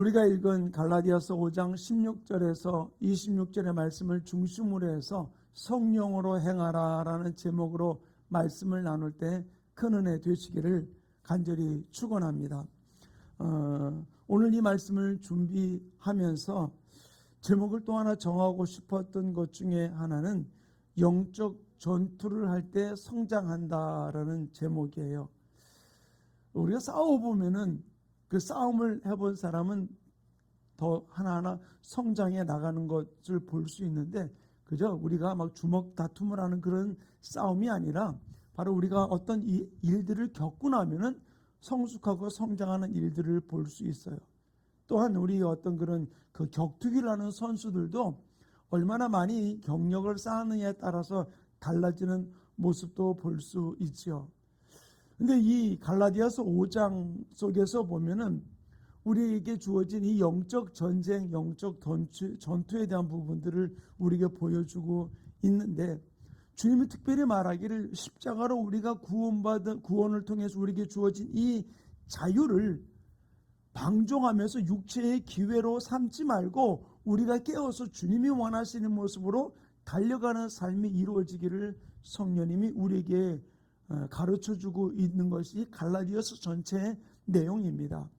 우리가 읽은 갈라디아서 5장 16절에서 26절의 말씀을 중심으로 해서 성령으로 행하라라는 제목으로 말씀을 나눌 때 큰 은혜 되시기를 간절히 축원합니다. 오늘 이 말씀을 준비하면서 제목을 또 하나 정하고 싶었던 것 중에 하나는 영적 전투를 할 때 성장한다라는 제목이에요. 우리가 싸워보면은 그 싸움을 해본 사람은 더 하나하나 성장해 나가는 것을 볼 수 있는데, 그죠? 우리가 막 주먹 다툼을 하는 그런 싸움이 아니라 바로 우리가 어떤 일들을 겪고 나면은 성숙하고 성장하는 일들을 볼 수 있어요. 또한 우리 어떤 그런 그 격투기를 하는 선수들도 얼마나 많이 경력을 쌓느냐에 따라서 달라지는 모습도 볼 수 있죠. 근데 이 갈라디아서 5장 속에서 보면은 우리에게 주어진 이 영적 전쟁, 영적 전투에 대한 부분들을 우리에게 보여주고 있는데, 주님이 특별히 말하기를 십자가로 우리가 구원을 통해서 우리에게 주어진 이 자유를 방종하면서 육체의 기회로 삼지 말고 우리가 깨어서 주님이 원하시는 모습으로 달려가는 삶이 이루어지기를 성령님이 우리에게 가르쳐주고 있는 것이 갈라디아서 전체의 내용입니다.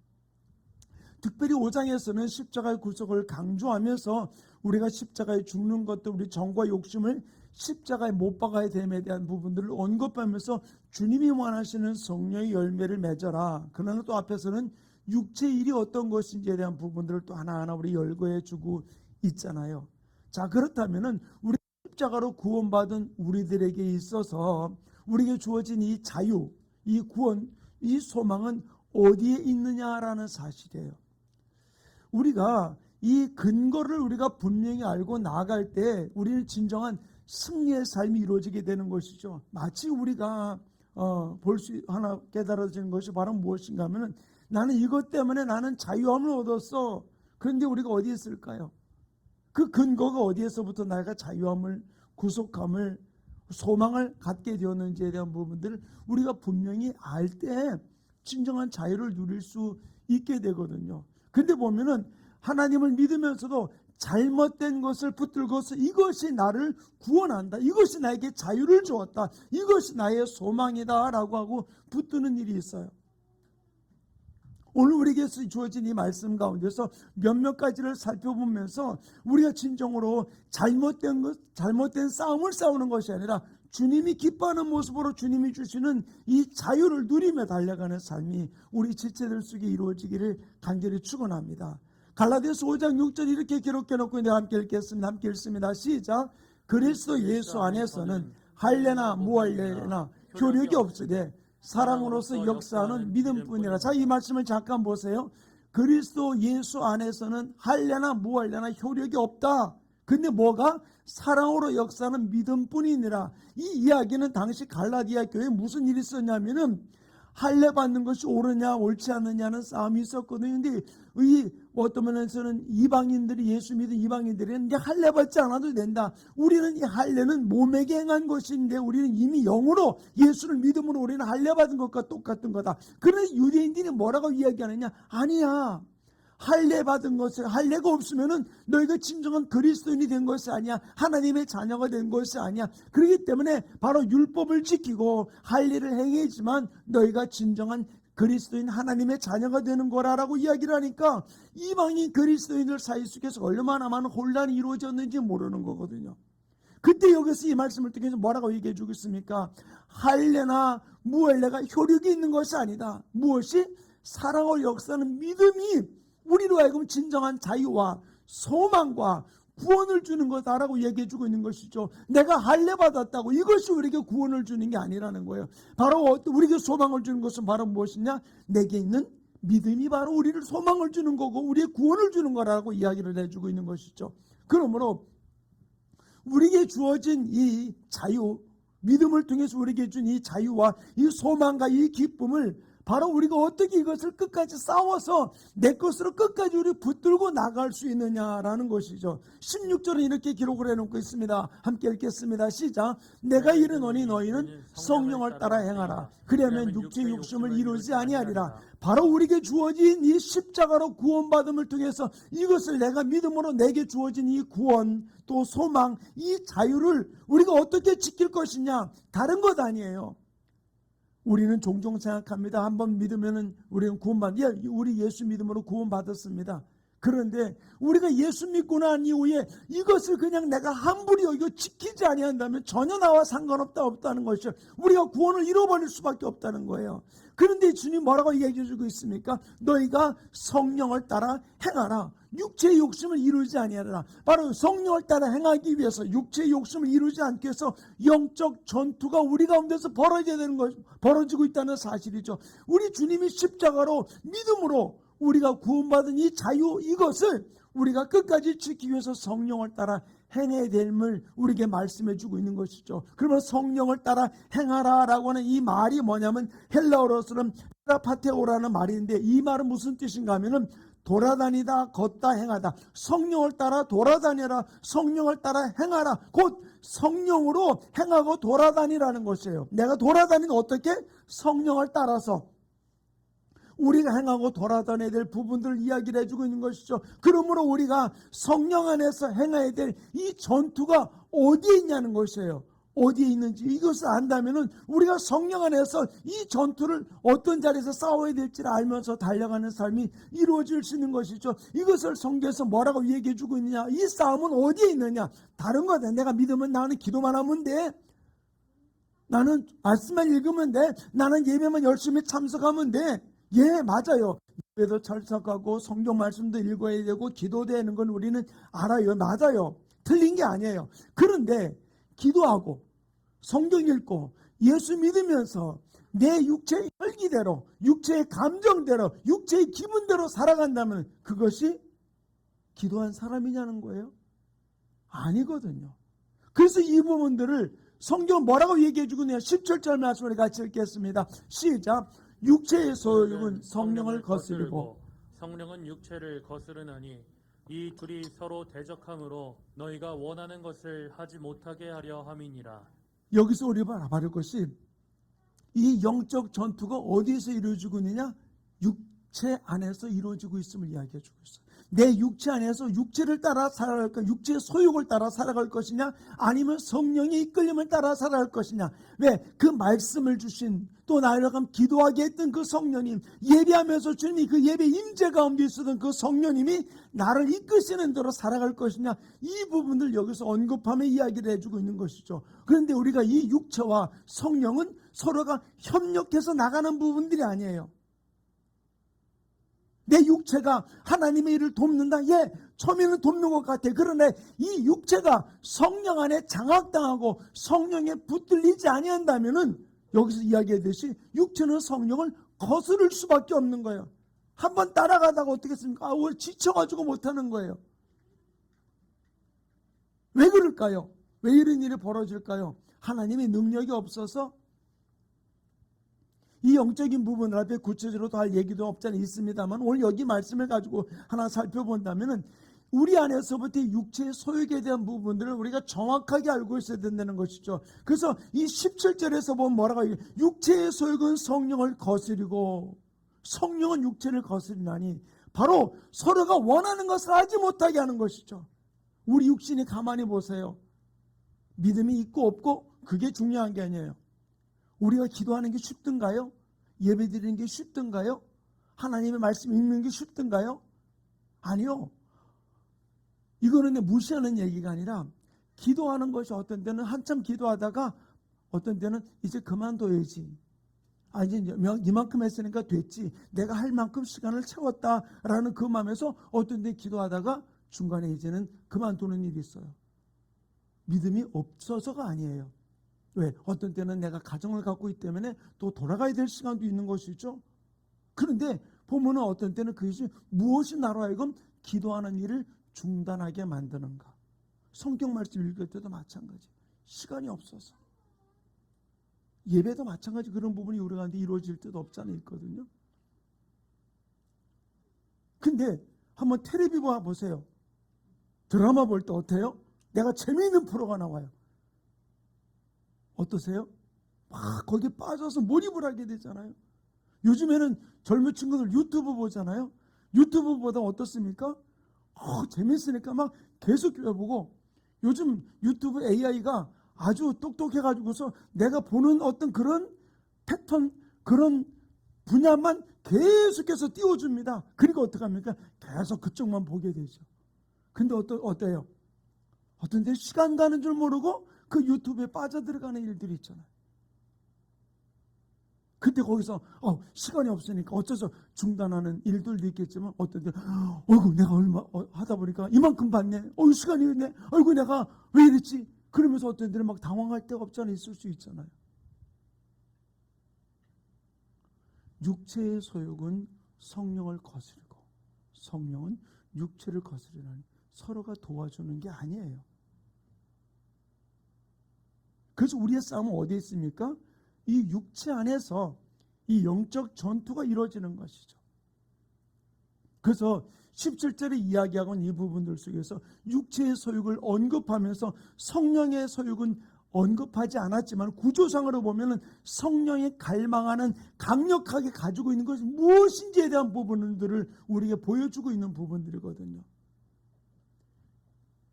특별히 5장에서는 십자가의 구속을 강조하면서 우리가 십자가에 죽는 것도 우리 정과 욕심을 십자가에 못 박아야 됨에 대한 부분들을 언급하면서 주님이 원하시는 성령의 열매를 맺어라. 그러나 또 앞에서는 육체의 일이 어떤 것인지에 대한 부분들을 또 하나하나 우리 열거해 주고 있잖아요. 자, 그렇다면은 우리 십자가로 구원받은 우리들에게 있어서 우리에게 주어진 이 자유, 이 구원, 이 소망은 어디에 있느냐라는 사실이에요. 우리가 이 근거를 우리가 분명히 알고 나아갈 때 우리는 진정한 승리의 삶이 이루어지게 되는 것이죠. 마치 우리가 볼 수 하나 깨달아지는 것이 바로 무엇인가 하면은 나는 이것 때문에 나는 자유함을 얻었어. 그런데 우리가 어디에 있을까요? 그 근거가 어디에서부터 내가 자유함을, 구속함을, 소망을 갖게 되었는지에 대한 부분들을 우리가 분명히 알 때 진정한 자유를 누릴 수 있게 되거든요. 근데 보면은 하나님을 믿으면서도 잘못된 것을 붙들고서 이것이 나를 구원한다, 이것이 나에게 자유를 주었다, 이것이 나의 소망이다 라고 하고 붙드는 일이 있어요. 오늘 우리에게 주어진 이 말씀 가운데서 몇몇 가지를 살펴보면서 우리가 진정으로 잘못된 싸움을 싸우는 것이 아니라 주님이 기뻐하는 모습으로 주님이 주시는 이 자유를 누리며 달려가는 삶이 우리 지체들 속에 이루어지기를 간절히 축원합니다. 갈라디아서 5장 6절 이렇게 기록해 놓고 내가 함께 읽겠습니다. 함께 읽습니다. 시작. 그리스도 예수 안에서는 할례나 무할례나 효력이 없으되 사랑으로서 역사하는 믿음뿐이라. 자, 이 말씀을 잠깐 보세요. 그리스도 예수 안에서는 할례나 무할례나 효력이 없다. 근데 뭐가? 사랑으로 역사하는 믿음뿐이니라. 이 이야기는 당시 갈라디아 교회에 무슨 일이 있었냐면은 할례 받는 것이 옳으냐 옳지 않느냐는 싸움이 있었거든요. 근데 이 어떤 면에서는 이방인들이, 예수 믿은 이방인들은 이제 할례 받지 않아도 된다. 우리는 이 할례는 몸에게 행한 것인데 우리는 이미 영으로 예수를 믿음으로 우리는 할례 받은 것과 똑같은 거다. 그런데 유대인들이 뭐라고 이야기하느냐? 아니야. 할례 받은 것을, 할례가 없으면은 너희가 진정한 그리스도인이 된 것이 아니야. 하나님의 자녀가 된 것이 아니야. 그렇기 때문에 바로 율법을 지키고 할례를 행해야지만 너희가 진정한 그리스도인 하나님의 자녀가 되는 거라라고 이야기를 하니까 이방인 그리스도인들 사이 속에서 얼마나 많은 혼란이 이루어졌는지 모르는 거거든요. 그때 여기서 이 말씀을 통해서 뭐라고 얘기해 주고 있습니까? 할례나 무할례가 효력이 있는 것이 아니다. 무엇이? 사랑을 역사하는 믿음이 우리로 하여금 진정한 자유와 소망과 구원을 주는 거다라고 얘기해 주고 있는 것이죠. 내가 할례 받았다고 이것이 우리에게 구원을 주는 게 아니라는 거예요. 바로 우리에게 소망을 주는 것은 바로 무엇이냐? 내게 있는 믿음이 바로 우리를 소망을 주는 거고 우리의 구원을 주는 거라고 이야기를 해주고 있는 것이죠. 그러므로 우리에게 주어진 이 자유, 믿음을 통해서 우리에게 준 이 자유와 이 소망과 이 기쁨을 바로 우리가 어떻게 이것을 끝까지 싸워서 내 것으로 끝까지 우리 붙들고 나갈 수 있느냐라는 것이죠. 16절은 이렇게 기록을 해놓고 있습니다. 함께 읽겠습니다. 시작. 내가 이르노니 너희는 성령을 따라 행하라. 그리하면 육체의 욕심을 이루지 아니하리라. 바로 우리에게 주어진 이 십자가로 구원받음을 통해서 이것을 내가 믿음으로 내게 주어진 이 구원, 또 소망, 이 자유를 우리가 어떻게 지킬 것이냐, 다른 것 아니에요. 우리는 종종 생각합니다. 한번 믿으면은 우리는 우리 예수 믿음으로 구원받았습니다. 그런데 우리가 예수 믿고 난 이후에 이것을 그냥 내가 함부로 여기고 지키지 아니한다면 전혀 나와 없다는 것이죠. 우리가 구원을 잃어버릴 수밖에 없다는 거예요. 그런데 주님 뭐라고 얘기해 주고 있습니까? 너희가 성령을 따라 행하라. 육체의 욕심을 이루지 아니하라. 바로 성령을 따라 행하기 위해서 육체의 욕심을 이루지 않기 위해서 영적 전투가 우리 가운데서 벌어지고 있다는 사실이죠. 우리 주님이 십자가로 믿음으로 우리가 구원받은 이 자유, 이것을 우리가 끝까지 지키기 위해서 성령을 따라 행해야 됨을 우리에게 말씀해 주고 있는 것이죠. 그러면 성령을 따라 행하라 라고 하는 이 말이 뭐냐면 헬라어로서는 파테오라는 말인데, 이 말은 무슨 뜻인가 하면은 돌아다니다, 걷다, 행하다. 성령을 따라 돌아다니라, 성령을 따라 행하라. 곧 성령으로 행하고 돌아다니라는 것이에요. 내가 돌아다니는 어떻게? 성령을 따라서 우리가 행하고 돌아다녀야 될 부분들을 이야기를 해주고 있는 것이죠. 그러므로 우리가 성령 안에서 행해야 될 이 전투가 어디에 있냐는 것이에요. 어디에 있는지 이것을 안다면은 우리가 성령 안에서 이 전투를 어떤 자리에서 싸워야 될지를 알면서 달려가는 삶이 이루어질 수 있는 것이죠. 이것을 성경에서 뭐라고 얘기해 주고 있느냐? 이 싸움은 어디에 있느냐? 다른 거다. 내가 믿으면 나는 기도만 하면 돼. 나는 말씀만 읽으면 돼. 나는 예배만 열심히 참석하면 돼. 예, 맞아요. 예배도 참석하고 성경 말씀도 읽어야 되고 기도되는 건 우리는 알아요. 맞아요. 틀린 게 아니에요. 그런데 기도하고 성경 읽고 예수 믿으면서 내 육체의 혈기대로, 육체의 감정대로, 육체의 기분대로 살아간다면 그것이 기도한 사람이냐는 거예요? 아니거든요. 그래서 이 부분들을 성경 뭐라고 얘기해 주고 있냐? 17절 말씀을 같이 읽겠습니다. 시작. 육체의 소욕은 성령을 거스르고 성령은 육체를 거스르나니 이 둘이 서로 대적함으로 너희가 원하는 것을 하지 못하게 하려 함이니라. 여기서 우리가 알아볼 것이 이 영적 전투가 어디에서 이루어지고 있느냐? 육체 안에서 이루어지고 있음을 이야기해 주고 있어요. 내 육체 안에서 육체를 따라 살아갈까? 육체의 소욕을 따라 살아갈 것이냐? 아니면 성령의 이끌림을 따라 살아갈 것이냐? 왜? 그 말씀을 주신, 또 나를 기도하게 했던 그 성령님, 예배하면서 주님이 그 예배 임재 가운데 있었던 그 성령님이 나를 이끄시는 대로 살아갈 것이냐? 이 부분을 여기서 언급하며 이야기를 해주고 있는 것이죠. 그런데 우리가 이 육체와 성령은 서로가 협력해서 나가는 부분들이 아니에요. 내 육체가 하나님의 일을 돕는다? 예, 처음에는 돕는 것 같아. 그런데 이 육체가 성령 안에 장악당하고 성령에 붙들리지 아니한다면은 여기서 이야기하듯이 육체는 성령을 거스를 수밖에 없는 거예요. 한번 따라가다가 어떻게 했습니까? 지쳐가지고 못하는 거예요. 왜 그럴까요? 왜 이런 일이 벌어질까요? 하나님의 능력이 없어서? 이 영적인 부분 앞에 구체적으로 더 할 얘기도 없잖아요. 있습니다만 오늘 여기 말씀을 가지고 하나 살펴본다면은 우리 안에서부터 육체의 소욕에 대한 부분들을 우리가 정확하게 알고 있어야 된다는 것이죠. 그래서 이 17절에서 보면 뭐라고 해요? 육체의 소욕은 성령을 거스리고 성령은 육체를 거스리나니 바로 서로가 원하는 것을 하지 못하게 하는 것이죠. 우리 육신이 가만히 보세요. 믿음이 있고 없고 그게 중요한 게 아니에요. 우리가 기도하는 게 쉽던가요? 예배드리는 게 쉽던가요? 하나님의 말씀 읽는 게 쉽던가요? 아니요. 이거는 무시하는 얘기가 아니라 기도하는 것이 어떤 때는 한참 기도하다가 어떤 때는 이제 그만둬야지. 이제 이만큼 했으니까 됐지. 내가 할 만큼 시간을 채웠다라는 그 마음에서 어떤 때 기도하다가 중간에 이제는 그만두는 일이 있어요. 믿음이 없어서가 아니에요. 왜? 어떤 때는 내가 가정을 갖고 있기 때문에 또 돌아가야 될 시간도 있는 것이죠. 그런데 보면은 어떤 때는 그것이 무엇이 나로 하여금 기도하는 일을 중단하게 만드는가. 성경 말씀 읽을 때도 마찬가지. 시간이 없어서. 예배도 마찬가지. 그런 부분이 우리 가운데 이루어질 때도 없지 않아 있거든요. 근데 한번 텔레비 보세요. 드라마 볼 때 어때요? 내가 재미있는 프로가 나와요. 어떠세요? 막 거기에 빠져서 몰입을 하게 되잖아요. 요즘에는 젊은 친구들 유튜브 보잖아요. 유튜브 보다 어떻습니까? 재밌으니까 막 계속 보고, 요즘 유튜브 AI가 아주 똑똑해가지고서 내가 보는 어떤 그런 패턴, 그런 분야만 계속해서 띄워줍니다. 그러니까 어떡합니까? 계속 그쪽만 보게 되죠. 근데 어때요? 어떤 데 시간 가는 줄 모르고 그 유튜브에 빠져들어가는 일들이 있잖아요. 근데 거기서 시간이 없으니까 어쩌서 중단하는 일들도 있겠지만, 어떤 데 어이구 내가 얼마 하다 보니까 이만큼 봤네, 시간이 있네, 어이구 내가 왜 이랬지, 그러면서 어떤 데는 막 당황할 데가 없지 않아 있을 수 있잖아요. 육체의 소욕은 성령을 거스르고 성령은 육체를 거스르라니, 서로가 도와주는 게 아니에요. 그래서 우리의 싸움은 어디에 있습니까? 이 육체 안에서 이 영적 전투가 이루어지는 것이죠. 그래서 17절에 이야기하고 있는 이 부분들 속에서 육체의 소욕을 언급하면서 성령의 소욕은 언급하지 않았지만, 구조상으로 보면은 성령이 갈망하는, 강력하게 가지고 있는 것이 무엇인지에 대한 부분들을 우리에게 보여주고 있는 부분들이거든요.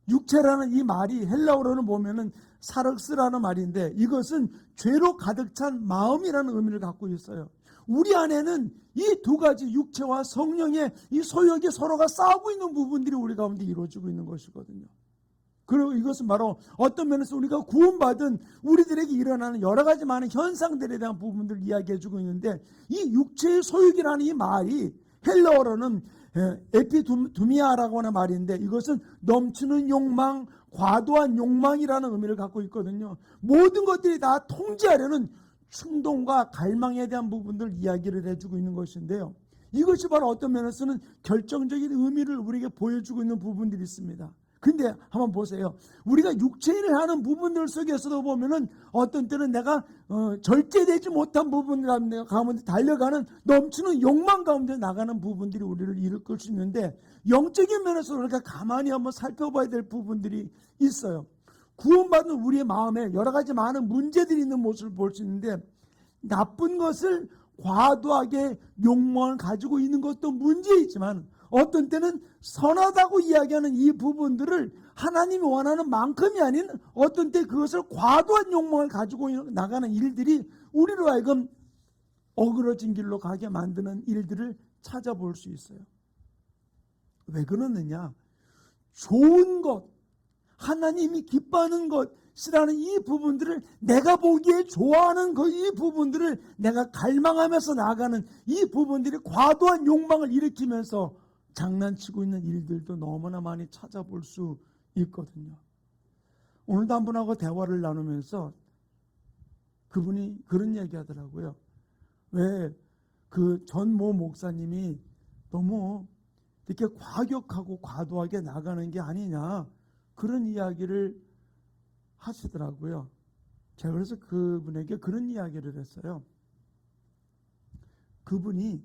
육체라는 이 말이 헬라어로는 보면은 사륵스라는 말인데, 이것은 죄로 가득 찬 마음이라는 의미를 갖고 있어요. 우리 안에는 이 두 가지, 육체와 성령의 이 소욕이 서로가 싸우고 있는 부분들이 우리 가운데 이루어지고 있는 것이거든요. 그리고 이것은 바로 어떤 면에서 우리가 구원받은 우리들에게 일어나는 여러 가지 많은 현상들에 대한 부분들을 이야기해주고 있는데, 이 육체의 소욕이라는 이 말이 헬라어로는 에피두미아라고 하는 말인데, 이것은 넘치는 욕망, 과도한 욕망이라는 의미를 갖고 있거든요. 모든 것들이 다 통제하려는 충동과 갈망에 대한 부분들 이야기를 해주고 있는 것인데요. 이것이 바로 어떤 면에서는 결정적인 의미를 우리에게 보여주고 있는 부분들이 있습니다. 근데 한번 보세요. 우리가 육체를 하는 부분들 속에서도 보면은 어떤 때는 내가 절제되지 못한 부분 가운데 달려가는 넘치는 욕망 가운데 나가는 부분들이 우리를 이끌 수 있는데, 영적인 면에서 우리가 가만히 한번 살펴봐야 될 부분들이 있어요. 구원받은 우리의 마음에 여러 가지 많은 문제들이 있는 모습을 볼 수 있는데, 나쁜 것을 과도하게 욕망을 가지고 있는 것도 문제이지만, 어떤 때는 선하다고 이야기하는 이 부분들을 하나님이 원하는 만큼이 아닌 어떤 때 그것을 과도한 욕망을 가지고 나가는 일들이 우리로 하여금 어그러진 길로 가게 만드는 일들을 찾아볼 수 있어요. 왜 그러느냐? 좋은 것, 하나님이 기뻐하는 것이라는 이 부분들을, 내가 보기에 좋아하는 이 부분들을 내가 갈망하면서 나가는 이 부분들이 과도한 욕망을 일으키면서 장난치고 있는 일들도 너무나 많이 찾아볼 수 있거든요. 오늘도 한 분하고 대화를 나누면서 그분이 그런 얘기 하더라고요. 왜 그 전모 목사님이 너무 이렇게 과격하고 과도하게 나가는 게 아니냐, 그런 이야기를 하시더라고요. 제가 그래서 그분에게 그런 이야기를 했어요. 그분이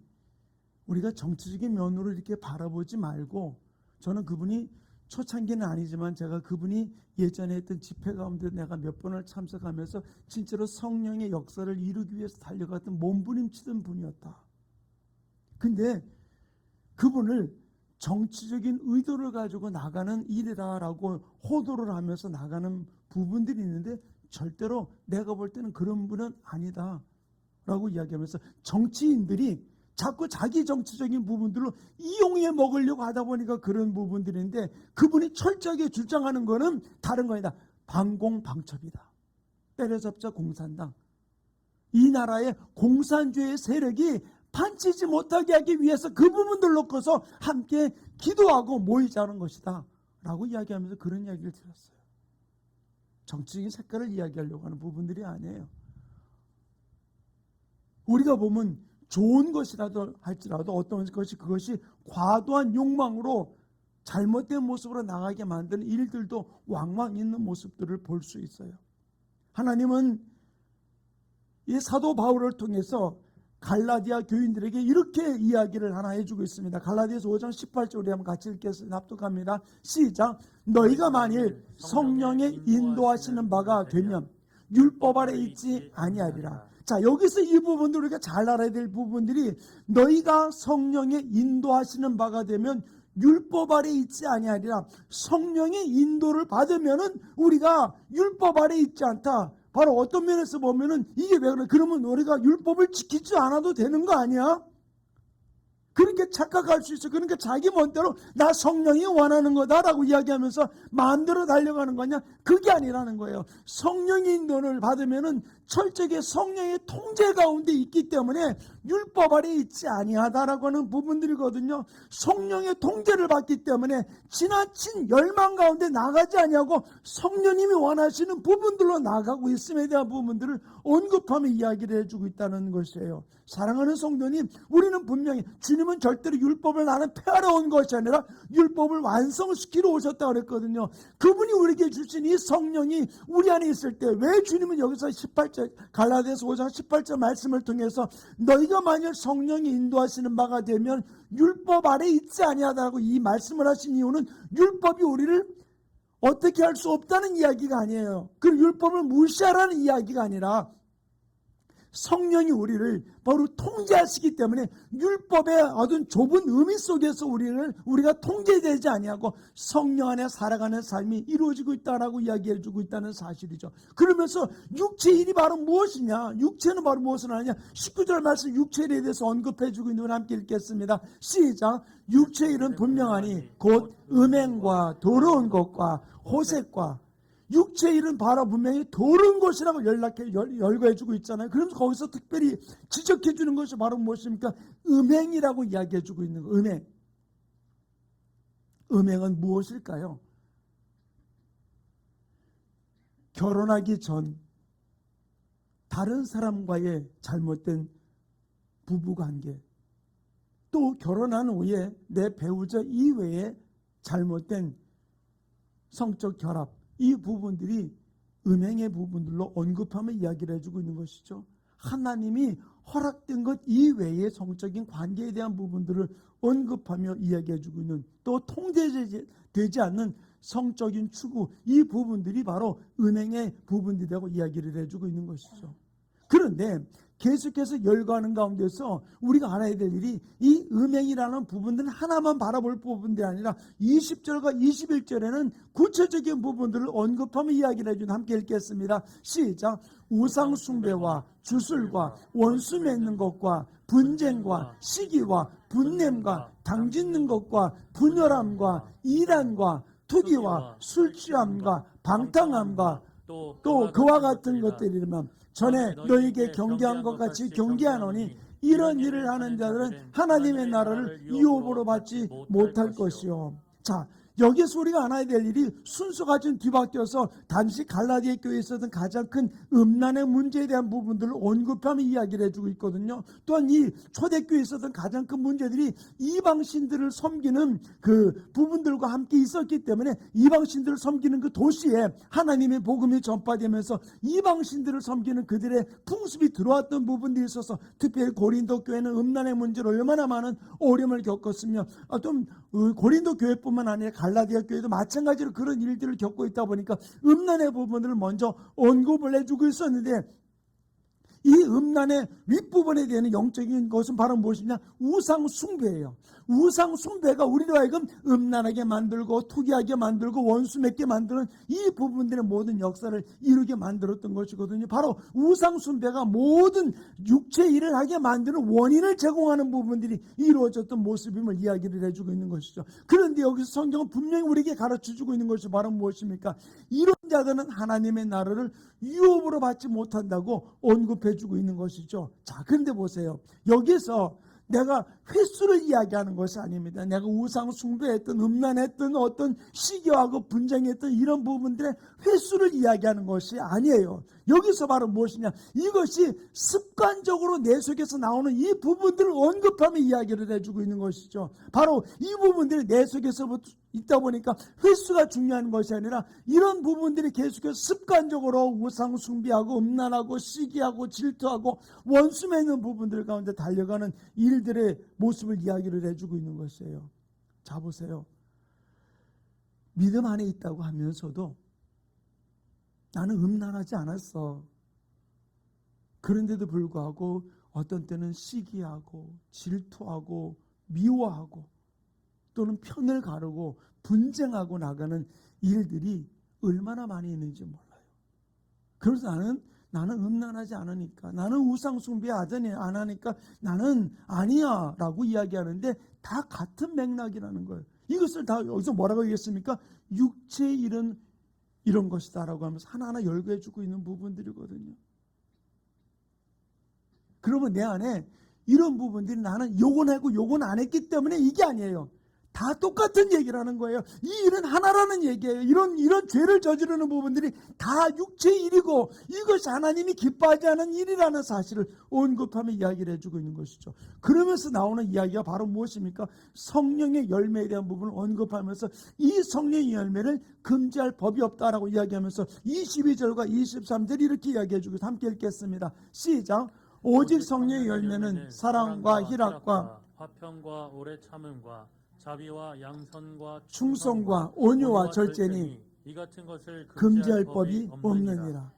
우리가 정치적인 면으로 이렇게 바라보지 말고, 저는 그분이 초창기는 아니지만 제가 그분이 예전에 했던 집회 가운데 내가 몇 번을 참석하면서 진짜로 성령의 역사를 이루기 위해서 달려갔던 몸부림치던 분이었다. 근데 그분을 정치적인 의도를 가지고 나가는 일이다라고 호도를 하면서 나가는 부분들이 있는데, 절대로 내가 볼 때는 그런 분은 아니다 라고 이야기하면서, 정치인들이 자꾸 자기 정치적인 부분들로 이용해 먹으려고 하다 보니까 그런 부분들인데, 그분이 철저하게 주장하는 거는 다른 거 아니다. 반공방첩이다. 때려잡자 공산당. 이 나라의 공산주의 세력이 판치지 못하게 하기 위해서 그 부분들 놓고서 함께 기도하고 모이자는 것이다 라고 이야기하면서 그런 이야기를 들었어요. 정치적인 색깔을 이야기하려고 하는 부분들이 아니에요. 우리가 보면 좋은 것이라도 할지라도 어떤 것이 그것이 과도한 욕망으로 잘못된 모습으로 나가게 만드는 일들도 왕왕 있는 모습들을 볼 수 있어요. 하나님은 이 사도 바울을 통해서 갈라디아 교인들에게 이렇게 이야기를 하나 해주고 있습니다. 갈라디아서 5장 18절 우리 한번 같이 읽겠습니다. 납독합니다. 시작. 너희가 만일 성령의 인도하시는 바가 되면 율법 아래 있지 아니하리라. 자, 여기서 이 부분도 우리가 잘 알아야 될 부분들이 너희가 성령의 인도하시는 바가 되면 율법 아래 있지 아니하리라. 성령의 인도를 받으면은 우리가 율법 아래 있지 않다. 바로 어떤 면에서 보면은 이게 왜 그래? 그러면 우리가 율법을 지키지 않아도 되는 거 아니야? 그렇게 착각할 수 있어. 그러니까 자기 멋대로 나 성령이 원하는 거다라고 이야기하면서 마음대로 달려가는 거냐? 그게 아니라는 거예요. 성령의 인도를 받으면은 철저하게 성령의 통제 가운데 있기 때문에 율법 아래 있지 아니하다라고 하는 부분들이거든요. 성령의 통제를 받기 때문에 지나친 열망 가운데 나가지 아니하고 성령님이 원하시는 부분들로 나가고 있음에 대한 부분들을 언급하며 이야기를 해주고 있다는 것이에요. 사랑하는 성도님, 우리는 분명히 주님은 절대로 율법을 나는 폐하러 온 것이 아니라 율법을 완성시키러 오셨다고 그랬거든요. 그분이 우리에게 주신 이 성령이 우리 안에 있을 때 왜 주님은 여기서 18절 갈라디아서 5장 18절 말씀을 통해서 너희가 만약 성령이 인도하시는 바가 되면 율법 아래 있지 아니하다고 이 말씀을 하신 이유는 율법이 우리를 어떻게 할 수 없다는 이야기가 아니에요. 그 율법을 무시하라는 이야기가 아니라 성령이 우리를 바로 통제하시기 때문에 율법의 어떤 좁은 의미 속에서 우리가 통제되지 아니하고 성령 안에 살아가는 삶이 이루어지고 있다라고 이야기해 주고 있다는 사실이죠. 그러면서 육체의 일이 바로 무엇이냐? 육체는 바로 무엇을 하느냐? 19절 말씀 육체에 대해서 언급해 주고 있는 걸 함께 읽겠습니다. 시작. 육체의 일은 분명하니 곧 음행과 더러운 것과 호색과 육체의 일은 바로 분명히 더러운 것이라고 열거해주고 있잖아요. 그러면서 거기서 특별히 지적해주는 것이 바로 무엇입니까? 음행이라고 이야기해주고 있는 거. 음행. 음행은 무엇일까요? 결혼하기 전 다른 사람과의 잘못된 부부관계, 또 결혼한 후에 내 배우자 이외에 잘못된 성적 결합, 이 부분들이 음행의 부분들로 언급하며 이야기를 해주고 있는 것이죠. 하나님이 허락된 것 이외의 성적인 관계에 대한 부분들을 언급하며 이야기해주고 있는, 또 통제되지 않는 성적인 추구, 이 부분들이 바로 음행의 부분들이라고 이야기를 해주고 있는 것이죠. 그런데 계속해서 열거하는 가운데서 우리가 알아야 될 일이 이 음행이라는 부분들은 하나만 바라볼 부분들이 아니라 20절과 21절에는 구체적인 부분들을 언급하며 이야기를 해준 함께 읽겠습니다. 시작. 우상 숭배와 주술과 원수 맺는 것과 분쟁과 시기와 분냄과 당짓는 것과 분열함과 이단과 투기와 술취함과 방탕함과 또 그와 같은 것들이면 전에 너에게 경계한 것 같이 경계하노니 이런 일을 하는 자들은 하나님의 나라를 유업으로 받지 못할 것이요. 자, 여기서 우리가 알아야 될 일이 순서가 좀 뒤바뀌어서 당시 갈라디아 교회에 있었던 가장 큰 음란의 문제에 대한 부분들을 언급하며 이야기를 해주고 있거든요. 또한 이 초대교회에 있었던 가장 큰 문제들이 이방신들을 섬기는 그 부분들과 함께 있었기 때문에 이방신들을 섬기는 그 도시에 하나님의 복음이 전파되면서 이방신들을 섬기는 그들의 풍습이 들어왔던 부분들이 있어서 특별히 고린도 교회는 음란의 문제로 얼마나 많은 어려움을 겪었으며 좀 고린도 교회뿐만 아니라 갈라디아 교회도 마찬가지로 그런 일들을 겪고 있다 보니까 음란의 부분을 먼저 언급을 해주고 있었는데, 이 음란의 윗부분에 대한 영적인 것은 바로 무엇이냐? 우상 숭배예요. 우상 숭배가 우리로 하여금 음란하게 만들고 투기하게 만들고 원수 맺게 만드는 이 부분들의 모든 역사를 이루게 만들었던 것이거든요. 바로 우상 숭배가 모든 육체 일을 하게 만드는 원인을 제공하는 부분들이 이루어졌던 모습임을 이야기를 해주고 있는 것이죠. 그런데 여기서 성경은 분명히 우리에게 가르쳐주고 있는 것이 바로 무엇입니까? 이런 자들은 하나님의 나라를 유업으로 받지 못한다고 언급해주고 있는 것이죠. 자, 그런데 보세요. 여기서 내가 횟수를 이야기하는 것이 아닙니다. 내가 우상 숭배했던 음란했던 어떤 시기하고 분쟁했던 이런 부분들의 횟수를 이야기하는 것이 아니에요. 여기서 바로 무엇이냐? 이것이 습관적으로 내 속에서 나오는 이 부분들을 언급하며 이야기를 해주고 있는 것이죠. 바로 이 부분들이 내 속에서부터 있다 보니까 횟수가 중요한 것이 아니라 이런 부분들이 계속해서 습관적으로 우상 숭배하고 음란하고 시기하고 질투하고 원수 맺는 부분들 가운데 달려가는 일들의 모습을 이야기를 해주고 있는 것이에요. 자, 보세요. 믿음 안에 있다고 하면서도 나는 음란하지 않았어. 그런데도 불구하고 어떤 때는 시기하고 질투하고 미워하고 또는 편을 가르고 분쟁하고 나가는 일들이 얼마나 많이 있는지 몰라요. 그래서 나는 음란하지 않으니까, 나는 우상 숭배하지 안 하니까 나는 아니야 라고 이야기하는데 다 같은 맥락이라는 거예요. 이것을 다 여기서 뭐라고 얘기했습니까? 육체의 일은 이런 것이다 라고 하면서 하나하나 열거해 주고 있는 부분들이거든요. 그러면 내 안에 이런 부분들이 나는 요건 하고 요건 안 했기 때문에 이게 아니에요. 다 똑같은 얘기라는 거예요. 이 일은 하나라는 얘기예요. 이런 죄를 저지르는 부분들이 다 육체의 일이고 이것이 하나님이 기뻐하지 않은 일이라는 사실을 언급하며 이야기를 해주고 있는 것이죠. 그러면서 나오는 이야기가 바로 무엇입니까? 성령의 열매에 대한 부분을 언급하면서 이 성령의 열매를 금지할 법이 없다라고 이야기하면서 22절과 23절 이렇게 이야기해주고 함께 읽겠습니다. 시작. 오직 성령의 열매는 사랑과 희락과 화평과 오래 참음과 자비와 양선과 충성과 온유와 절제니 이 같은 것을 금지할 법이 없느니라.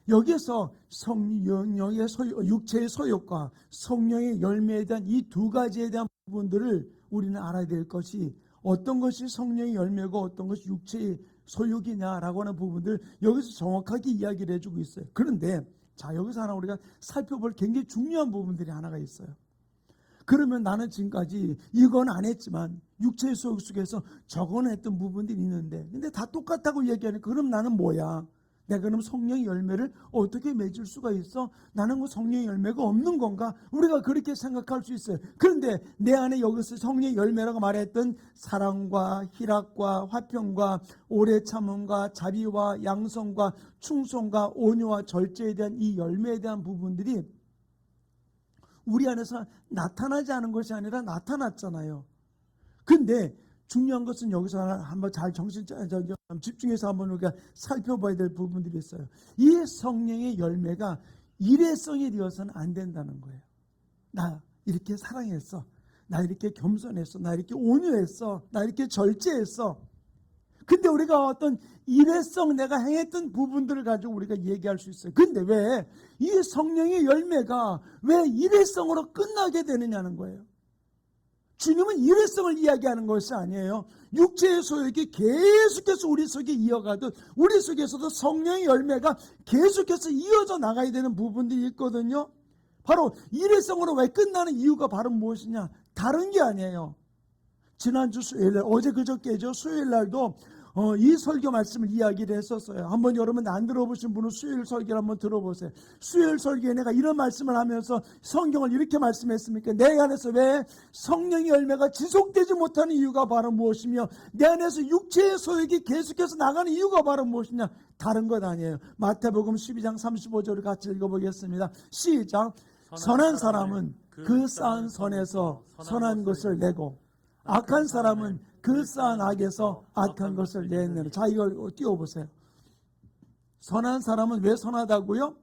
여기서 성령의 육체의 소욕과 성령의 열매에 대한 이 두 가지에 대한 부분들을 우리는 알아야 될 것이 어떤 것이 성령의 열매고 어떤 것이 육체의 소욕이냐라고 하는 부분들 여기서 정확하게 이야기를 해주고 있어요. 그런데 자, 여기서 하나 우리가 살펴볼 굉장히 중요한 부분들이 하나가 있어요. 그러면 나는 지금까지 이건 안 했지만 육체의 소욕 속에서 저건 했던 부분들이 있는데 근데 다 똑같다고 얘기하니까 그럼 나는 뭐야? 내가 그럼 성령의 열매를 어떻게 맺을 수가 있어? 나는 그 성령의 열매가 없는 건가? 우리가 그렇게 생각할 수 있어요. 그런데 내 안에 여기서 성령의 열매라고 말했던 사랑과 희락과 화평과 오래 참음과 자비와 양성과 충성과 온유와 절제에 대한 이 열매에 대한 부분들이 우리 안에서 나타나지 않은 것이 아니라 나타났잖아요. 근데 중요한 것은 여기서 한번 잘 집중해서 한번 우리가 살펴봐야 될 부분들이 있어요. 이 성령의 열매가 일회성이 되어서는 안 된다는 거예요. 나 이렇게 사랑했어. 나 이렇게 겸손했어. 나 이렇게 온유했어. 나 이렇게 절제했어. 근데 우리가 어떤 일회성 내가 행했던 부분들을 가지고 우리가 얘기할 수 있어요. 근데 왜 이 성령의 열매가 왜 일회성으로 끝나게 되느냐는 거예요. 주님은 일회성을 이야기하는 것이 아니에요. 육체의 소욕이 계속해서 우리 속에 이어가듯 우리 속에서도 성령의 열매가 계속해서 이어져 나가야 되는 부분들이 있거든요. 바로 일회성으로 왜 끝나는 이유가 바로 무엇이냐? 다른 게 아니에요. 지난주 수요일날 어제 그저께죠. 수요일날도 이 설교 말씀을 이야기를 했었어요. 한번 여러분 안 들어보신 분은 수요일 설교를 한번 들어보세요. 수요일 설교에 내가 이런 말씀을 하면서 성경을 이렇게 말씀했습니까? 내 안에서 왜 성령의 열매가 지속되지 못하는 이유가 바로 무엇이며 내 안에서 육체의 소욕이 계속해서 나가는 이유가 바로 무엇이냐? 다른 것 아니에요. 마태복음 12장 35절을 같이 읽어보겠습니다. 시작. 선한 사람은 그 쌓은 선에서 선한 것을 내고 악한 사람은 그 쌓은 악에서 악한 것을 내느니라. 자, 이걸 띄워보세요. 선한 사람은 왜 선하다고요?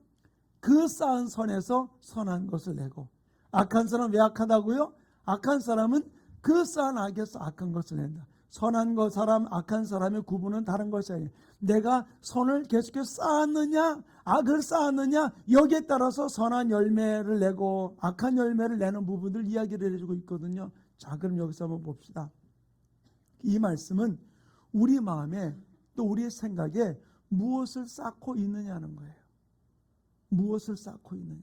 그 쌓은 선에서 선한 것을 내고 악한 사람은 왜 악하다고요? 악한 사람은 그 쌓은 악에서 악한 것을 낸다. 선한 사람, 악한 사람의 구분은 다른 것이 아니에요. 내가 선을 계속해서 쌓았느냐 악을 쌓았느냐 여기에 따라서 선한 열매를 내고 악한 열매를 내는 부분들 이야기를 해주고 있거든요. 자, 그럼 여기서 한번 봅시다. 이 말씀은 우리 마음에 또 우리의 생각에 무엇을 쌓고 있느냐는 거예요. 무엇을 쌓고 있느냐.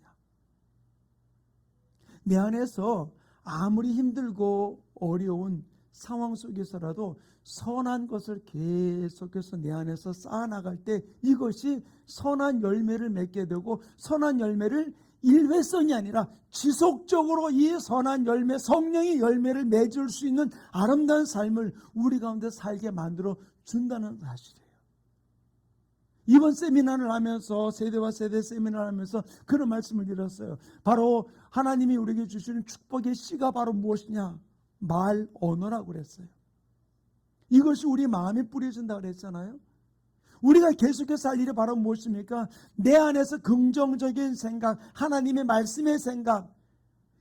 내 안에서 아무리 힘들고 어려운 상황 속에서라도 선한 것을 계속해서 내 안에서 쌓아나갈 때 이것이 선한 열매를 맺게 되고 선한 열매를 일회성이 아니라 지속적으로 이 선한 열매, 성령의 열매를 맺을 수 있는 아름다운 삶을 우리 가운데 살게 만들어 준다는 사실이에요. 이번 세미나를 하면서 세대와 세대 세미나를 하면서 그런 말씀을 드렸어요. 바로 하나님이 우리에게 주시는 축복의 씨가 바로 무엇이냐? 말, 언어라고 그랬어요. 이것이 우리 마음에 뿌려진다고 그랬잖아요. 우리가 계속해서 할 일이 바로 무엇입니까? 내 안에서 긍정적인 생각, 하나님의 말씀의 생각,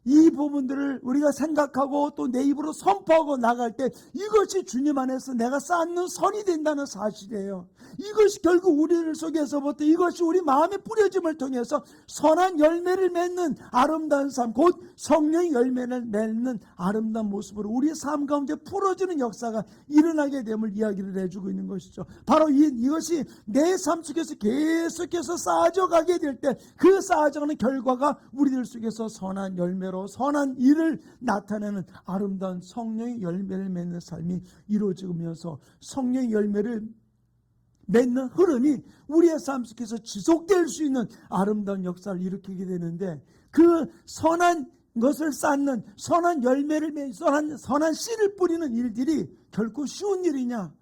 이 부분들을 우리가 생각하고 또 내 입으로 선포하고 나갈 때 이것이 주님 안에서 내가 쌓는 선이 된다는 사실이에요. 이것이 결국 우리들 속에서부터 이것이 우리 마음의 뿌려짐을 통해서 선한 열매를 맺는 아름다운 삶, 곧 성령의 열매를 맺는 아름다운 모습으로 우리의 삶 가운데 풀어지는 역사가 일어나게 됨을 이야기를 해주고 있는 것이죠. 바로 이것이 내 삶 속에서 계속해서 쌓아져 가게 될 때 그 쌓아져가는 결과가 우리들 속에서 선한 열매로 선한 일을 나타내는 아름다운 성령의 열매를 맺는 삶이 이루어지면서 성령의 열매를 맺는 흐름이 우리의 삶 속에서 지속될 수 있는 아름다운 역사를 일으키게 되는데, 그 선한 것을 쌓는 선한 열매를 맺는 선한 씨를 뿌리는 일들이 결코 쉬운 일이냐?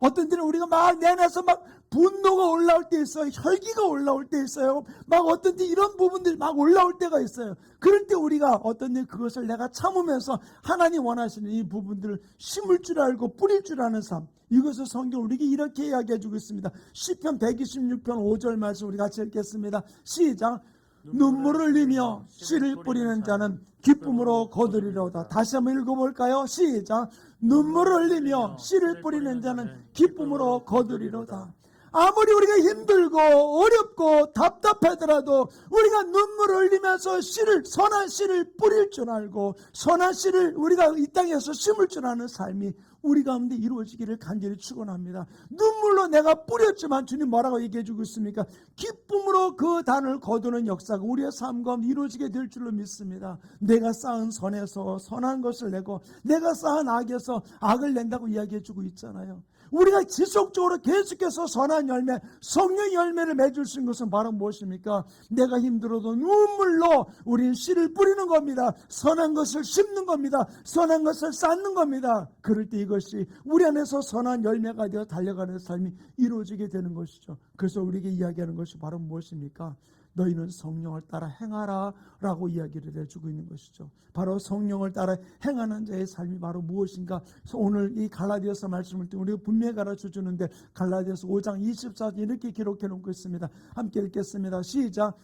어떤 때는 우리가 막 내내서 막 분노가 올라올 때 있어요. 혈기가 올라올 때 있어요. 막 어떤 때 이런 부분들이 막 올라올 때가 있어요. 그럴 때 우리가 어떤 때 그것을 내가 참으면서 하나님 원하시는 이 부분들을 심을 줄 알고 뿌릴 줄 아는 삶, 이것을 성경 우리에게 이렇게 이야기해 주고 있습니다. 시편 126편 5절 말씀 우리 같이 읽겠습니다. 시작. 눈물을 흘리며 씨를 뿌리는 자는 기쁨으로 거두리로다. 다시 한번 읽어볼까요? 시작. 눈물을 흘리며 씨를 뿌리는 자는 기쁨으로 거두리로다. 아무리 우리가 힘들고 어렵고 답답하더라도 우리가 눈물을 흘리면서 선한 씨를 뿌릴 줄 알고 선한 씨를 우리가 이 땅에서 심을 줄 아는 삶이 우리 가운데 이루어지기를 간절히 축원합니다. 눈물로 내가 뿌렸지만 주님 뭐라고 얘기해 주고 있습니까? 기쁨으로 그 단을 거두는 역사가 우리의 삶 가운데 이루어지게 될 줄로 믿습니다. 내가 쌓은 선에서 선한 것을 내고 내가 쌓은 악에서 악을 낸다고 이야기해 주고 있잖아요. 우리가 지속적으로 계속해서 선한 열매, 성령의 열매를 맺을 수 있는 것은 바로 무엇입니까? 내가 힘들어도 눈물로 우리는 씨를 뿌리는 겁니다. 선한 것을 심는 겁니다. 선한 것을 쌓는 겁니다. 그럴 때 이것이 우리 안에서 선한 열매가 되어 달려가는 삶이 이루어지게 되는 것이죠. 그래서 우리에게 이야기하는 것이 바로 무엇입니까? 너희는 성령을 따라 행하라 라고 이야기를 해주고 있는 것이죠. 바로 성령을 따라 행하는 자의 삶이 바로 무엇인가? 오늘 이 갈라디아서 말씀을 통해 우리가 분명히 가르쳐 주는데 갈라디아서 5장 24절 이렇게 기록해 놓고 있습니다. 함께 읽겠습니다. 시작.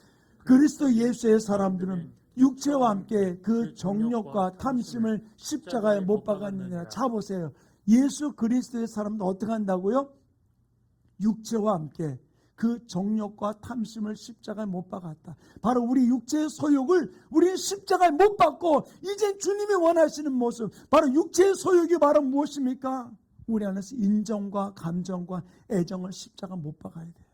그리스도 예수의 사람들은 육체와 함께 그 정욕과 탐심을 십자가에 못 박았느니라. 자 보세요. 예수 그리스도의 사람들 어떻게 한다고요? 육체와 함께 그 정욕과 탐심을 십자가에 못 박았다. 바로 우리 육체의 소욕을 우리는 십자가에 못 박고 이제 주님이 원하시는 모습, 바로 육체의 소욕이 바로 무엇입니까? 우리 안에서 인정과 감정과 애정을 십자가에 못 박아야 돼요.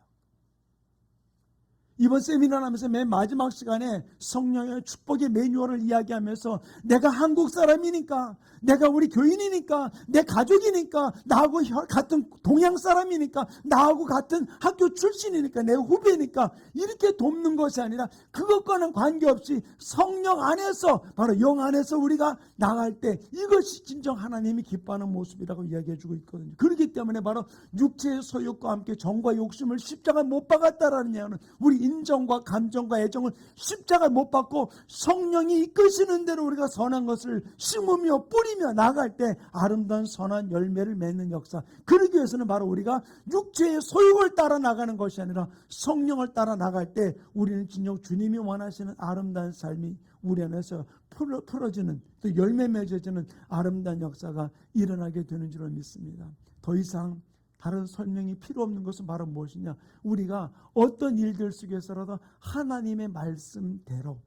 이번 세미나를 하면서 맨 마지막 시간에 성령의 축복의 매뉴얼을 이야기하면서 내가 한국 사람이니까, 내가 우리 교인이니까, 내 가족이니까, 나하고 같은 동양 사람이니까, 나하고 같은 학교 출신이니까, 내 후배니까 이렇게 돕는 것이 아니라 그것과는 관계없이 성령 안에서, 바로 영 안에서 우리가 나갈 때 이것이 진정 하나님이 기뻐하는 모습이라고 이야기해주고 있거든요. 그렇기 때문에 바로 육체의 소욕과 함께 정과 욕심을 십자가에 못 박았다라는 얘기는 우리 인정과 감정과 애정을 십자가에 못 박고 성령이 이끄시는 대로 우리가 선한 것을 심으며 뿌리며 나갈 때 아름다운 선한 열매를 맺는 역사. 그러기 위해서는 바로 우리가 육체의 소욕을 따라 나가는 것이 아니라 성령을 따라 나갈 때 우리는 진정 주님이 원하시는 아름다운 삶이 우리 안에서 풀어지는, 또 열매 맺어지는 아름다운 역사가 일어나게 되는 줄을 믿습니다. 더 이상 다른 설명이 필요 없는 것은 바로 무엇이냐? 우리가 어떤 일들 속에서라도 하나님의 말씀대로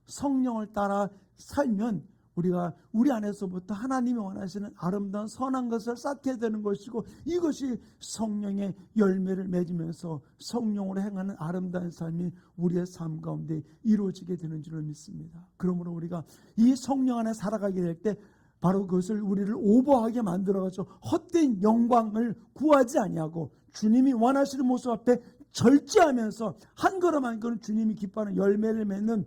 성령을 따라 살면 우리가 우리 안에서부터 하나님이 원하시는 아름다운 선한 것을 쌓게 되는 것이고, 이것이 성령의 열매를 맺으면서 성령으로 행하는 아름다운 삶이 우리의 삶 가운데 이루어지게 되는 줄을 믿습니다. 그러므로 우리가 이 성령 안에 살아가게 될 때 바로 그것을 우리를 오버하게 만들어가지고 헛된 영광을 구하지 아니하고 주님이 원하시는 모습 앞에 절제하면서 한 걸음 한 걸음 주님이 기뻐하는 열매를 맺는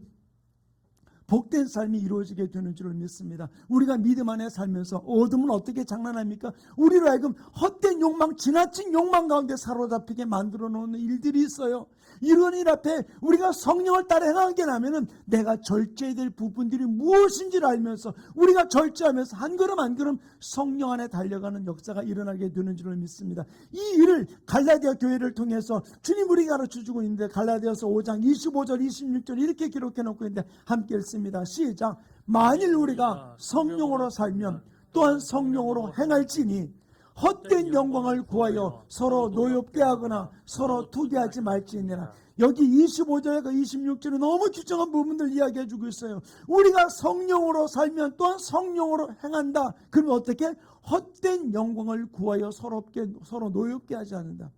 복된 삶이 이루어지게 되는 줄을 믿습니다. 우리가 믿음 안에 살면서 어둠은 어떻게 장난합니까? 우리로 하여금 헛된 욕망, 지나친 욕망 가운데 사로잡히게 만들어 놓는 일들이 있어요. 이런 일 앞에 우리가 성령을 따라 행하게 하면은 내가 절제해야 될 부분들이 무엇인지를 알면서 우리가 절제하면서 한 걸음 한 걸음 성령 안에 달려가는 역사가 일어나게 되는 줄을 믿습니다. 이 일을 갈라디아 교회를 통해서 주님 우리가 가르쳐주고 있는데, 갈라디아서 5장 25절 26절 이렇게 기록해 놓고 있는데 함께 읽습니다. 시작. 만일 우리가 성령으로 살면 또한 성령으로 행할지니 헛된 영광을 구하여 서로 노엽게 하거나 서로 투기하지 말지니라. 여기 25절과 26절에 너무 규정한 부분들 이야기해 주고 있어요. 우리가 성령으로 살면 또한 성령으로 행한다. 그러면 어떻게? 헛된 영광을 구하여 서로 노엽게 하지 않는다.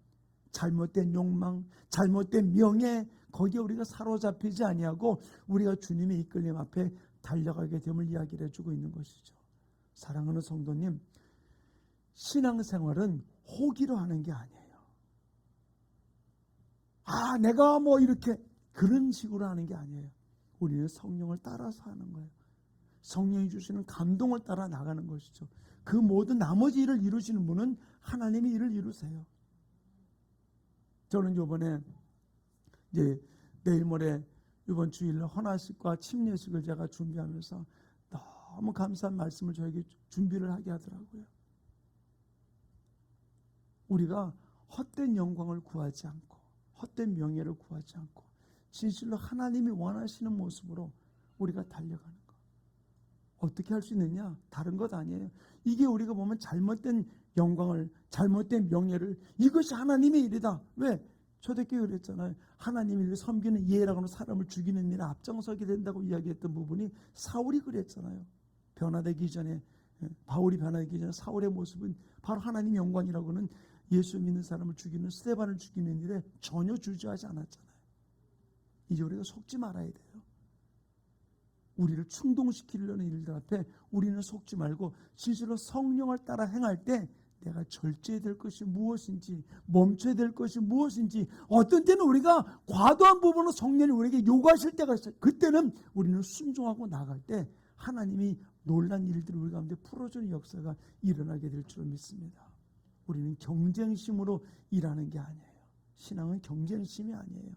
잘못된 욕망, 잘못된 명예, 거기에 우리가 사로잡히지 아니하고 우리가 주님의 이끌림 앞에 달려가게 됨을 이야기를 해주고 있는 것이죠. 사랑하는 성도님, 신앙생활은 호기로 하는 게 아니에요. 내가 뭐 이렇게 그런 식으로 하는 게 아니에요. 우리는 성령을 따라서 하는 거예요. 성령이 주시는 감동을 따라 나가는 것이죠. 그 모든 나머지 일을 이루시는 분은 하나님이 일을 이루세요. 저는 이번에 이제 내일 모레 이번 주일날 헌화식과 침례식을 제가 준비하면서 너무 감사한 말씀을 저에게 준비를 하게 하더라고요. 우리가 헛된 영광을 구하지 않고 헛된 명예를 구하지 않고 진실로 하나님이 원하시는 모습으로 우리가 달려가는 것. 어떻게 할 수 있느냐? 다른 것 아니에요. 이게 우리가 보면 잘못된 영광을, 잘못된 명예를, 이것이 하나님의 일이다. 왜? 초대교회 그랬잖아요. 하나님을 섬기는 이해라고 하는 사람을 죽이는 일에 앞장서게 된다고 이야기했던 부분이 사울이 그랬잖아요. 변화되기 전에, 바울이 변화되기 전에 사울의 모습은 바로 하나님의 영광이라고는 예수 믿는 사람을 죽이는, 스데반을 죽이는 일에 전혀 주저하지 않았잖아요. 이제 우리가 속지 말아야 돼요. 우리를 충동시키려는 일들 앞에 우리는 속지 말고 진실로 성령을 따라 행할 때 내가 절제해야 될 것이 무엇인지, 멈춰야 될 것이 무엇인지, 어떤 때는 우리가 과도한 부분을 성령이 우리에게 요구하실 때가 있어요. 그때는 우리는 순종하고 나갈 때 하나님이 놀란 일들을 우리 가운데 풀어주는 역사가 일어나게 될 줄 믿습니다. 우리는 경쟁심으로 일하는 게 아니에요. 신앙은 경쟁심이 아니에요.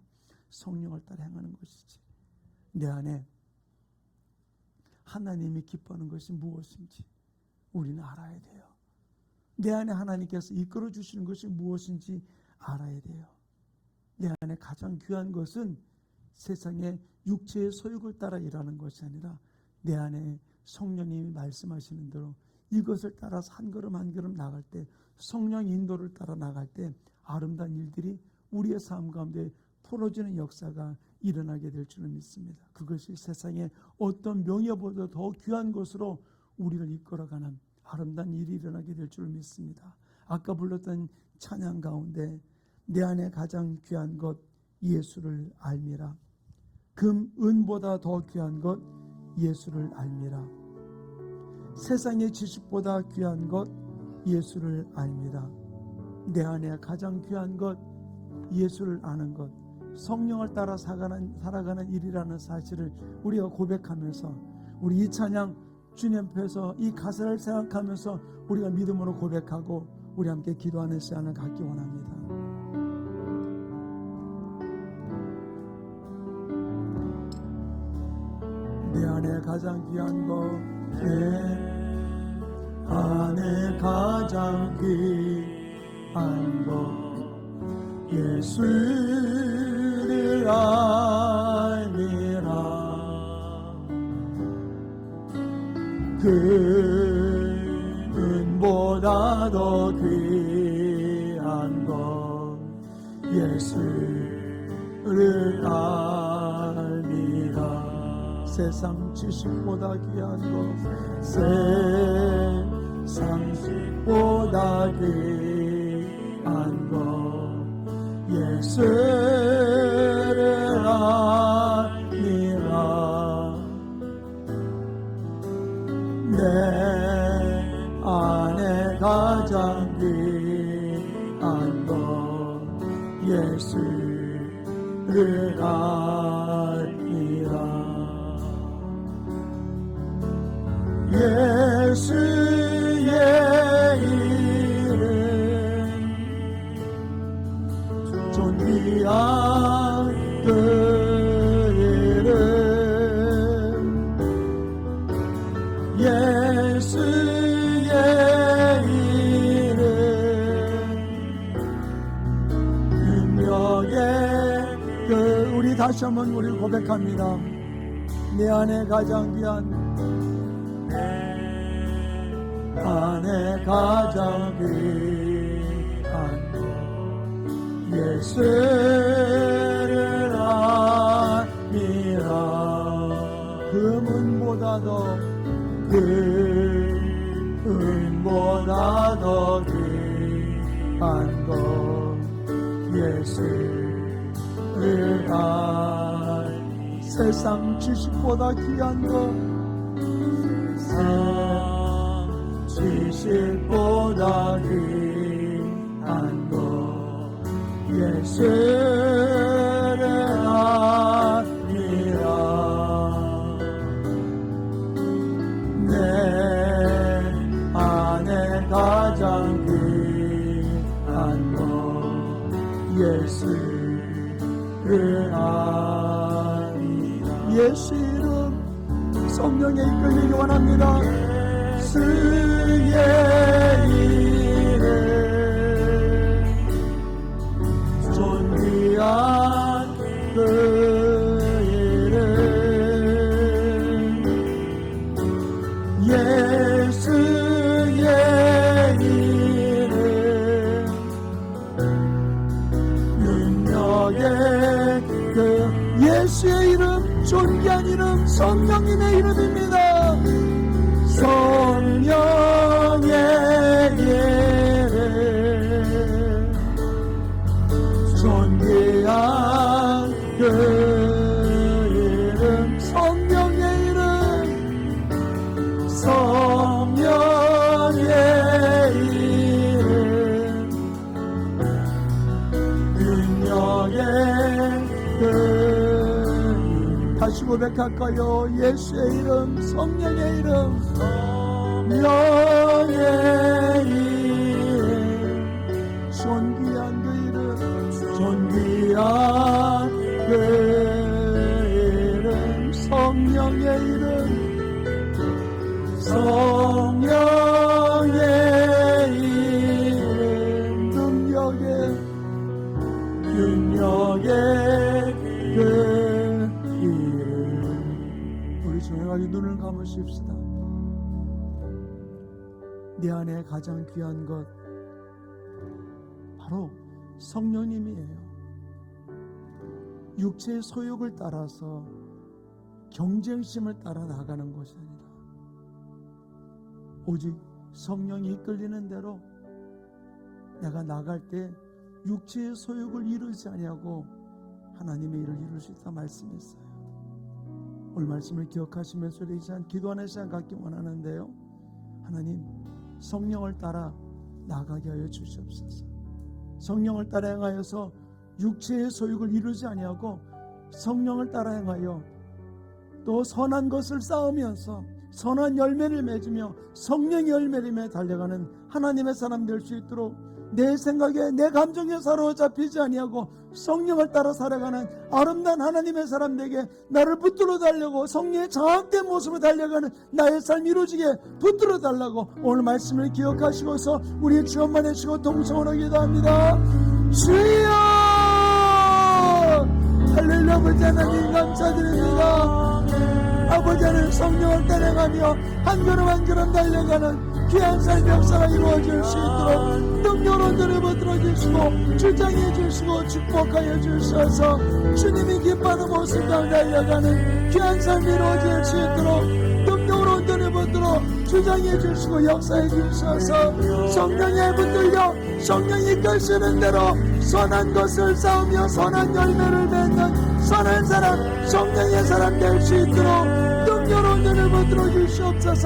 성령을 따라 행하는 것이지. 내 안에 하나님이 기뻐하는 것이 무엇인지 우리는 알아야 돼요. 내 안에 하나님께서 이끌어 주시는 것이 무엇인지 알아야 돼요. 내 안에 가장 귀한 것은 세상의 육체의 소욕을 따라 일하는 것이 아니라 내 안에 성령님이 말씀하시는 대로 이것을 따라서 한 걸음 한 걸음 나갈 때, 성령 인도를 따라 나갈 때 아름다운 일들이 우리의 삶 가운데 풀어지는 역사가 일어나게 될 줄을 믿습니다. 그것이 세상의 어떤 명예보다 더 귀한 것으로 우리를 이끌어가는 아름다운 일이 일어나게 될 줄을 믿습니다. 아까 불렀던 찬양 가운데 내 안에 가장 귀한 것 예수를 알미라. 금, 은보다 더 귀한 것 예수를 알미라. 세상의 지식보다 귀한 것 예수를 알미라. 내 안에 가장 귀한 것 예수를 아는 것, 성령을 따라 살아가는 일이라는 사실을 우리가 고백하면서 우리 이 찬양 주님 앞에서 이 가사를 생각하면서 우리가 믿음으로 고백하고 우리 함께 기도하는 시간을 갖기 원합니다. 내 안에 가장 귀한 것, 내 안에 가장 귀한 것 예수를 알미라. 금은보다 더 귀한 것 예수를 알미라. 세상 지식보다 귀한 것, 세상 지식보다 귀한 것 예수를 알미라. 내 안에 가장 귀한 것 예수를 알미라. 예수의 이름 존귀한 다시 한번 우리 고백합니다. 내 안에 가장 귀한, 내 안에 가장 귀한 예수를 아니라 그 은보다 더 귀한 것 예수를 세상 지식보다 귀한 것 지식보다 귀한 것 예수를 아니라 내 안에 가장 귀한 것 예수를 아니라. 예수 이름 성령에 이끌리기 원합니다. 예수의 이름 존귀한 그 이름 예수의 이름 능력의 그 예수의 이름 존귀한 이름 성령님의 이름입니다. 성령의 이름 존귀한 그 이름 성령의 이름 성령의 이름 능력의 그 다시 고백할까요? 예수의 이름 성령의 이름 성령의 이름 존귀한 그 이름 존귀한 그 이름 성령의 이름 성령의 이름 능력의 그 이름. 우리 조용하게 눈을 감으십시다. 내 안에 가장 귀한 것 바로 성령님이에요. 육체의 소욕을 따라서 경쟁심을 따라 나가는 것이 아니라 오직 성령이 이끌리는 대로 내가 나갈 때 육체의 소욕을 이루지 아니하고 하나님의 일을 이룰 수 있다 말씀했어요. 오늘 말씀을 기억하시면서 우리 이 시간 기도하는 시간 갖기 원하는데요. 하나님 성령을 따라 나가게 하여 주시옵소서. 성령을 따라 행하여서 육체의 소욕을 이루지 아니하고 성령을 따라 행하여 또 선한 것을 쌓으면서 선한 열매를 맺으며 성령의 열매를 맺어 달려가는 하나님의 사람 될 수 있도록 내 생각에 내 감정에 사로잡히지 아니하고 성령을 따라 살아가는 아름다운 하나님의 사람들에게 나를 붙들어 달라고 성령의 장악된 모습으로 달려가는 나의 삶이 이루어지게 붙들어 달라고 오늘 말씀을 기억하시고서 우리의 주원만 해주시고 동성으로 기도합니다. 주여 할렐루야. 아버지 하나님 감사드립니다. 아버지 하나님 성령을 따라가며 한 걸음 한 걸음 달려가는 귀한 삶 역사가 이루어질 수 있도록 능력으로 붙들어 주시고 주장해 주시고 축복하여 주셔서 주님이 기뻐하는 모습 가운데 달려가는 귀한 삶이 이루어질 수 있도록 능력으로 붙들어 주장해 주시고 역사해 주셔서 성령에 붙들려 성령이 이끄시는 대로 선한 것을 쌓으며 선한 열매를 맺는 선한 사람 성령의 사람 될 수 있도록 능력으로 붙들어 주시옵소서.